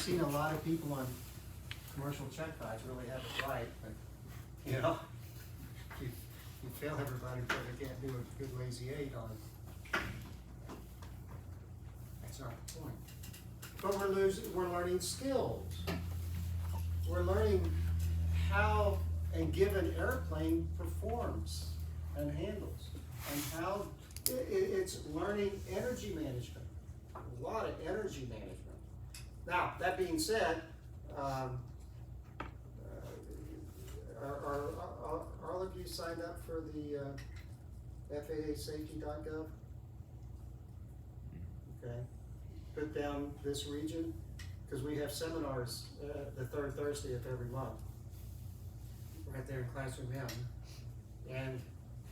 seen a lot of people on commercial check rides really have it right, but, you know, you fail everybody because they can't do a good lazy eight on. That's not the point. But we're learning skills. We're learning how a given airplane performs and handles, and how it's learning energy management, a lot of energy management. Now, that being said, are all of you signed up for the FAAsafety.gov? Okay. Put down this region, because we have seminars the third Thursday of every month, right there in Classroom M. And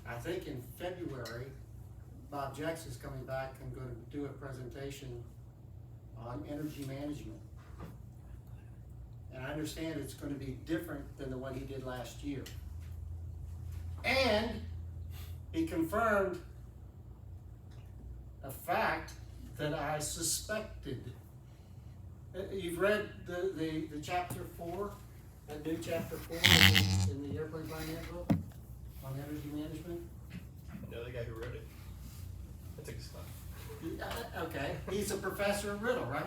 I think in February, Bob Jackson's coming back and going to do a presentation on energy management. And I understand it's going to be different than the one he did last year. And he confirmed a fact that I suspected. You've read the chapter 4, that new chapter 4 in the Airplane Flying Handbook on energy management? I know the guy who wrote it. I took his class. Okay, he's a professor at Riddle, right?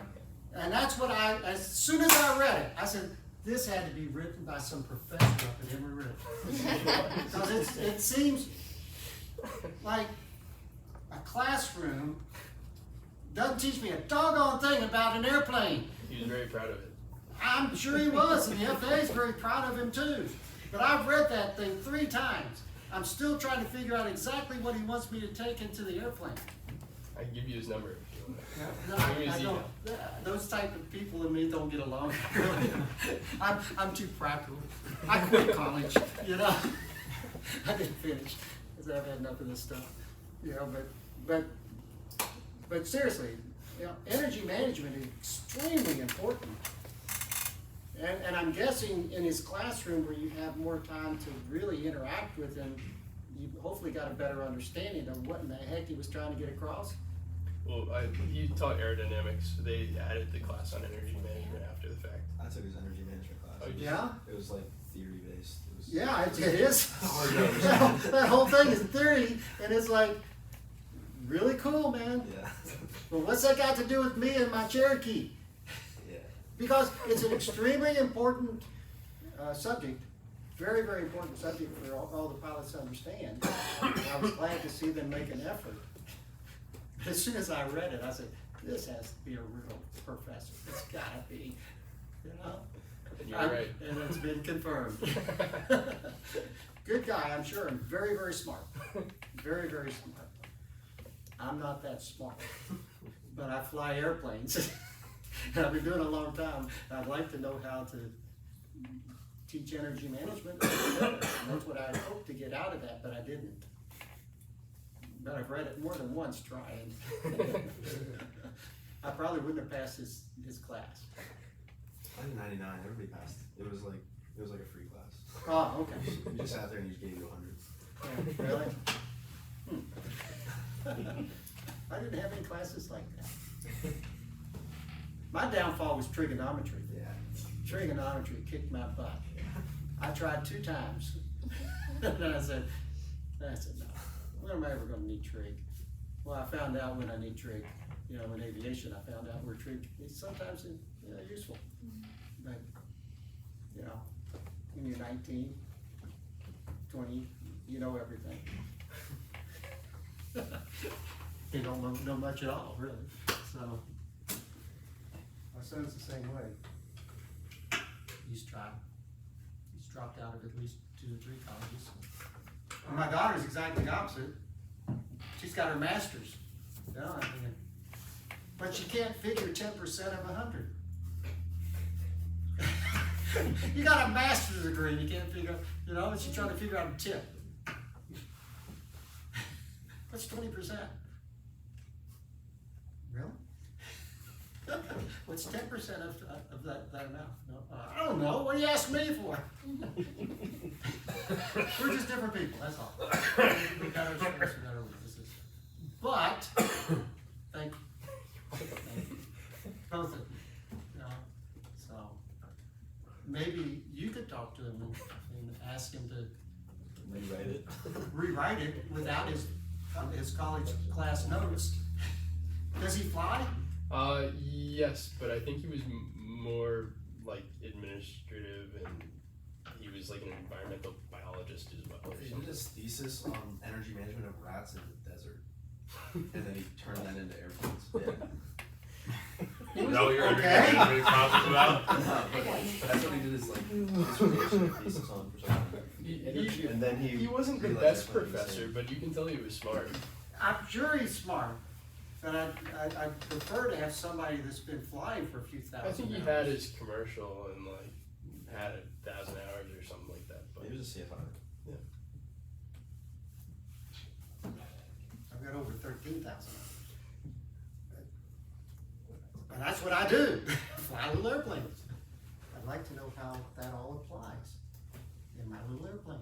And that's what as soon as I read it, I said, this had to be written by some professor up at Emory Riddle. Because it seems like a classroom doesn't teach me a doggone thing about an airplane. He was very proud of it. I'm sure he was, and the FAA is very proud of him too. But I've read that thing 3 times. I'm still trying to figure out exactly what he wants me to take into the airplane. I can give you his number if you want. No, Give me his I email. don't. Those type of people and me don't get along. I'm too practical. I quit college, you know. I didn't finish because I've had enough of this stuff, you know. But seriously, you know, energy management is extremely important. And I'm guessing in his classroom where you have more time to really interact with him, you hopefully got a better understanding of what in the heck he was trying to get across. Well, he taught aerodynamics. They added the class on energy management after the fact. I took his energy management class. Oh, Yeah? It was like theory based. It was Yeah, it is. hard to understand. That whole thing is theory, and it's like, really cool, man. Yeah. But what's that got to do with me and my Cherokee? Yeah. Because it's an extremely important subject, very, very important subject for all the pilots to understand. And I was glad to see them make an effort. But as soon as I read it, I said, this has to be a real professor. It's gotta be, you know? And you're right. And it's been confirmed. Good guy, I'm sure, and very, very smart. Very, very smart. I'm not that smart, but I fly airplanes. And I've been doing it a long time. I'd like to know how to teach energy management. That's what I hoped to get out of that, but I didn't. But I've read it more than once trying. I probably wouldn't have passed his class. I did 99. Everybody passed. It was like a free class. Oh, okay. You just sat there and he just gave you 100. Yeah, really? I didn't have any classes like that. My downfall was trigonometry. Yeah. Trigonometry kicked my butt. I tried 2 times. And then I said, no. When am I ever going to need trig? Well, I found out when I need trig. You know, in aviation, I found out where trig is sometimes useful. But, you know, when you're 19, 20, you know everything. You don't know much at all, really. So, my son's the same way. He's tried. He's dropped out of at least 2 or 3 colleges. And my daughter's exactly the opposite. She's got her master's. You know, but she can't figure 10% of 100. You got a master's degree and you can't figure, you know, and she's trying to figure out a tip. What's 20%? Really? What's 10% of that amount? No, I don't know. What do you ask me for? We're just different people, that's all. We got our strengths, we got our weaknesses. But, thank you. Both of you. You know, maybe you could talk to him and ask him to Rewrite it. rewrite it without his college class notes. Does he fly? Yes, but I think he was more like administrative, and he was like an environmental biologist as well. Or He did something. his thesis on energy management of rats in the desert, and then he turned that into airplanes. Yeah. Is that what your Okay. undergraduate degree conference was about? No, but that's what he did his like dissertation thesis on for some reason. And then He wasn't the realized best that's what he was professor, saying. but you can tell he was smart. I'm sure he's smart, but I'd prefer to have somebody that's been flying for a few thousand I think he hours. had his commercial and like had 1,000 hours or something like that. But He was a CFI. I've got over 13,000. And that's what I do, fly little airplanes. I'd like to know how that all applies in my little airplane.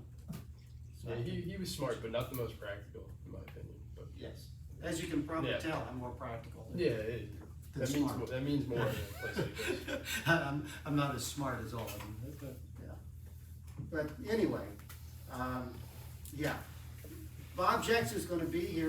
So yeah, I can- he was smart, but not the most practical, in my opinion. But Yes, as you can probably Yeah. tell, I'm more practical. yeah, than that means smart. that means more in a place like this. I'm not as smart as all of them, but, yeah. But anyway, yeah. Bob Jenks is gonna be here